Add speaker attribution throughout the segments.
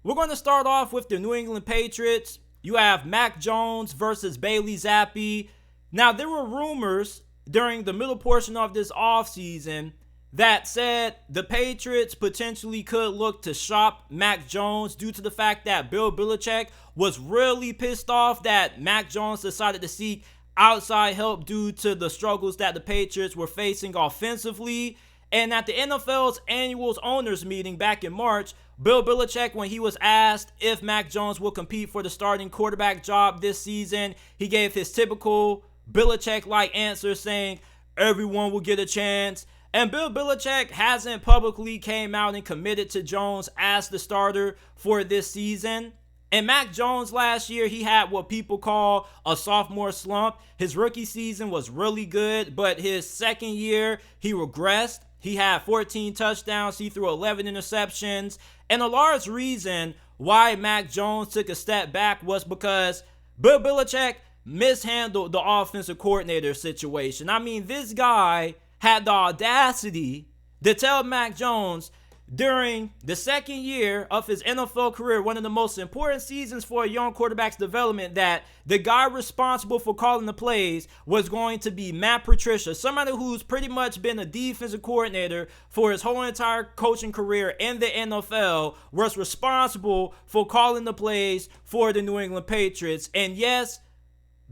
Speaker 1: We're going to start off with the New England Patriots. You have Mac Jones versus Bailey Zappe. Now, there were rumors during the middle portion of this offseason that said the Patriots potentially could look to shop Mac Jones due to the fact that Bill Belichick was really pissed off that Mac Jones decided to seek outside help due to the struggles that the Patriots were facing offensively. And at the NFL's annual owners meeting back in March, Bill Belichick, when he was asked if Mac Jones will compete for the starting quarterback job this season, he gave his typical Belichick-like answer saying, everyone will get a chance. And Bill Belichick hasn't publicly came out and committed to Jones as the starter for this season. And Mac Jones last year, he had what people call a sophomore slump. His rookie season was really good, but his second year, he regressed. He had 14 touchdowns. He threw 11 interceptions. And a large reason why Mac Jones took a step back was because Bill Belichick mishandled the offensive coordinator situation. I mean, this guy had the audacity to tell Mac Jones during the second year of his NFL career, one of the most important seasons for a young quarterback's development, that the guy responsible for calling the plays was going to be Matt Patricia, somebody who's pretty much been a defensive coordinator for his whole entire coaching career in the NFL, was responsible for calling the plays for the New England Patriots. And yes,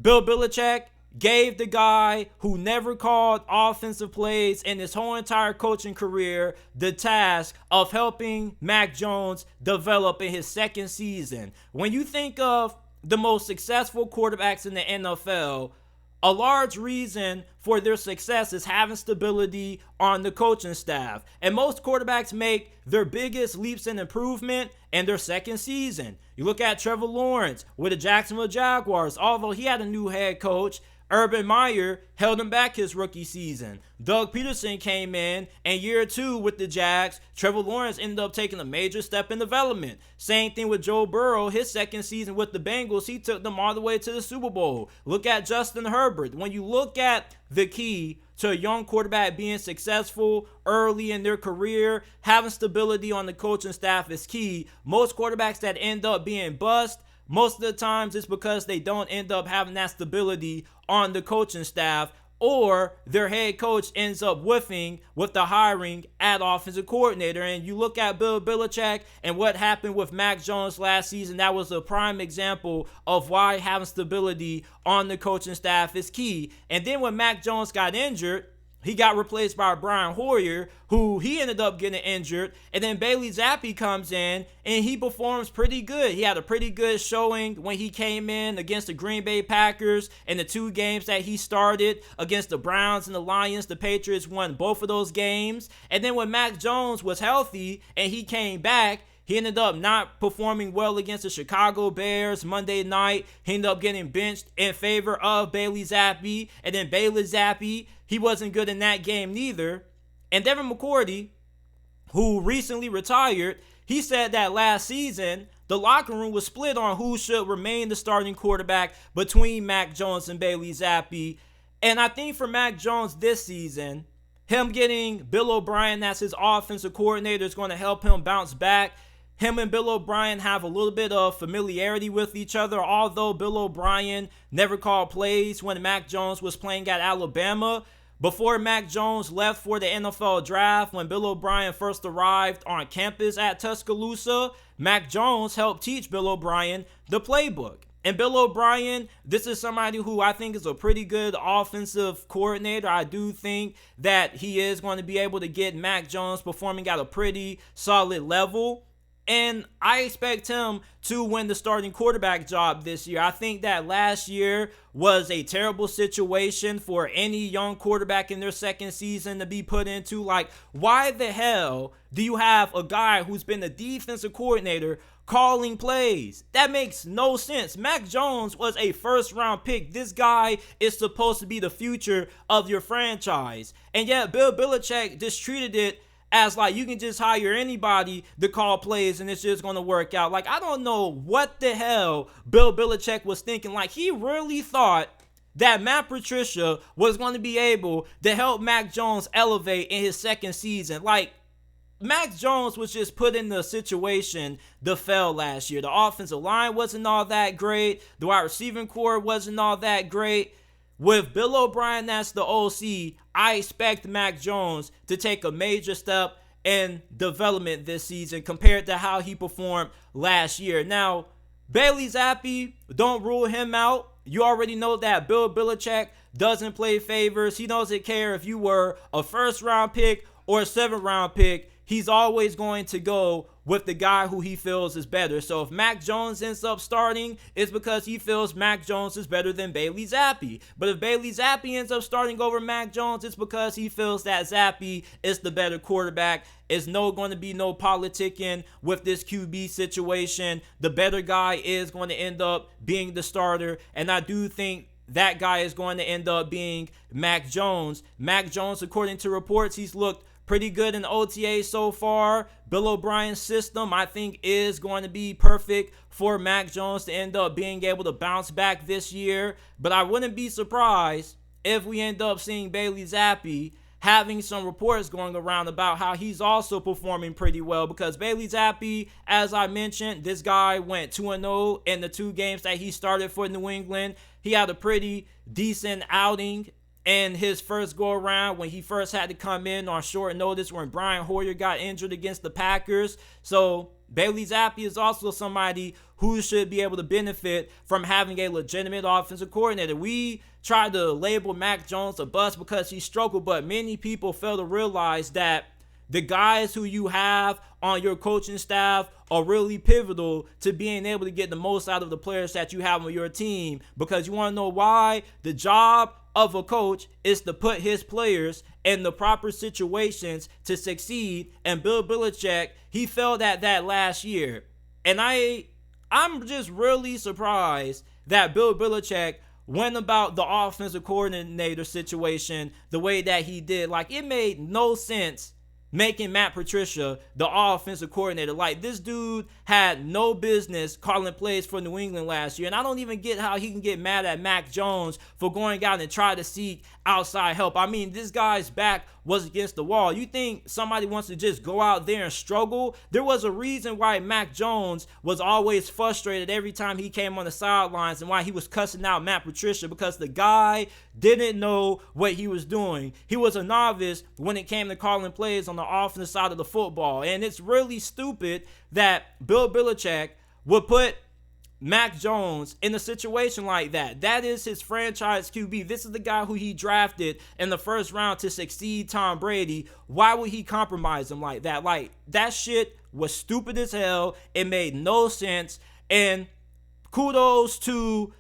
Speaker 1: Bill Belichick gave the guy who never called offensive plays in his whole entire coaching career the task of helping Mac Jones develop in his second season. When you think of the most successful quarterbacks in the NFL, a large reason for their success is having stability on the coaching staff. And most quarterbacks make their biggest leaps in improvement in their second season. You look at Trevor Lawrence with the Jacksonville Jaguars. Although he had a new head coach, Urban Meyer held him back his rookie season. Doug Peterson came in year 2 with the Jags. Trevor Lawrence ended up taking a major step in development. Same thing with Joe Burrow. His second season with the Bengals, he took them all the way to the Super Bowl. Look at Justin Herbert. When you look at the key to a young quarterback being successful early in their career, having stability on the coaching staff is key. Most quarterbacks that end up being bust, most of the times it's because they don't end up having that stability on the coaching staff, or their head coach ends up whiffing with the hiring at offensive coordinator. And you look at Bill Belichick and what happened with Mac Jones last season, that was a prime example of why having stability on the coaching staff is key. And then when Mac Jones got injured, he got replaced by Brian Hoyer, who he ended up getting injured. And then Bailey Zappe comes in and he performs pretty good. He had a pretty good showing when he came in against the Green Bay Packers in the 2 games that he started against the Browns and the Lions. The Patriots won both of those games. And then when Mac Jones was healthy and he came back, he ended up not performing well against the Chicago Bears Monday night. He ended up getting benched in favor of Bailey Zappe. And then Bailey Zappe, he wasn't good in that game neither. And Devin McCourty, who recently retired, he said that last season, the locker room was split on who should remain the starting quarterback between Mac Jones and Bailey Zappe. And I think for Mac Jones this season, him getting Bill O'Brien as his offensive coordinator is going to help him bounce back. Him and Bill O'Brien have a little bit of familiarity with each other, although Bill O'Brien never called plays when Mac Jones was playing at Alabama. Before Mac Jones left for the NFL draft, when Bill O'Brien first arrived on campus at Tuscaloosa, Mac Jones helped teach Bill O'Brien the playbook. And Bill O'Brien, this is somebody who I think is a pretty good offensive coordinator. I do think that he is going to be able to get Mac Jones performing at a pretty solid level. And I expect him to win the starting quarterback job this year. I think that last year was a terrible situation for any young quarterback in their second season to be put into. Like, why the hell do you have a guy who's been a defensive coordinator calling plays? That makes no sense. Mac Jones was a first-round pick. This guy is supposed to be the future of your franchise. And yet Bill Belichick just treated it as like you can just hire anybody to call plays and it's just going to work out. Like, I don't know what the hell Bill Belichick was thinking. Like, he really thought that Matt Patricia was going to be able to help Mac Jones elevate in his second season. Like, Mac Jones was just put in the situation to fail last year. The offensive line wasn't all that great. The wide receiving core wasn't all that great. With Bill O'Brien as the OC, I expect Mac Jones to take a major step in development this season compared to how he performed last year. Now, Bailey Zappe, don't rule him out. You already know that Bill Belichick doesn't play favors. He doesn't care if you were a first-round pick or a seventh-round pick. He's always going to go with the guy who he feels is better. So if Mac Jones ends up starting, it's because he feels Mac Jones is better than Bailey Zappe. But if Bailey Zappe ends up starting over Mac Jones, it's because he feels that Zappe is the better quarterback. It's going to be no politicking with this QB situation. The better guy is going to end up being the starter. And I do think that guy is going to end up being Mac Jones. Mac Jones, according to reports, he's looked pretty good in OTA so far. Bill O'Brien's system, I think, is going to be perfect for Mac Jones to end up being able to bounce back this year. But I wouldn't be surprised if we end up seeing Bailey Zappe having some reports going around about how he's also performing pretty well, because Bailey Zappe, as I mentioned, this guy went 2-0 in the 2 games that he started for New England. He had a pretty decent outing in his first go around when he first had to come in on short notice when Brian Hoyer got injured against the Packers. So Bailey Zappe is also somebody who should be able to benefit from having a legitimate offensive coordinator. We tried to label Mac Jones a bust because he struggled, but many people fail to realize that the guys who you have on your coaching staff are really pivotal to being able to get the most out of the players that you have on your team. Because you want to know why? The job of a coach is to put his players in the proper situations to succeed. And Bill Belichick, he failed at that last year. And I'm just really surprised that Bill Belichick went about the offensive coordinator situation the way that he did. Like, it made no sense making Matt Patricia the offensive coordinator. Like, this dude had no business calling plays for New England last year. And I don't even get how he can get mad at Mac Jones for going out and try to seek outside help. I mean, this guy's back was against the wall. You think somebody wants to just go out there and struggle? There was a reason why Mac Jones was always frustrated every time he came on the sidelines and why he was cussing out Matt Patricia, because the guy didn't know what he was doing. He was a novice when it came to calling plays on the offensive side of the football. And it's really stupid that Bill Belichick would put Mac Jones in a situation like that. That is his franchise QB. This is the guy who he drafted in the first round to succeed Tom Brady. Why would he compromise him like that? Like, that shit was stupid as hell. It made no sense. And kudos to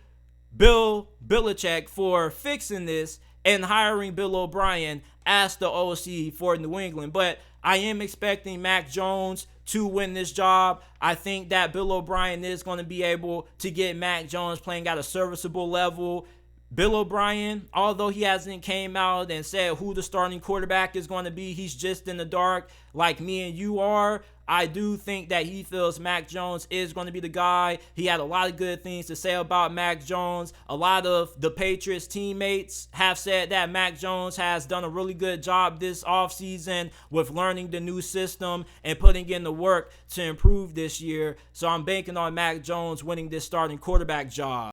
Speaker 1: Bill Belichick for fixing this and hiring Bill O'Brien as the OC for New England. But I am expecting Mac Jones to win this job. I think that Bill O'Brien is going to be able to get Mac Jones playing at a serviceable level. Bill O'Brien, although he hasn't came out and said who the starting quarterback is going to be, he's just in the dark like me and you are. I do think that he feels Mac Jones is going to be the guy. He had a lot of good things to say about Mac Jones. A lot of the Patriots teammates have said that Mac Jones has done a really good job this offseason with learning the new system and putting in the work to improve this year. So I'm banking on Mac Jones winning this starting quarterback job.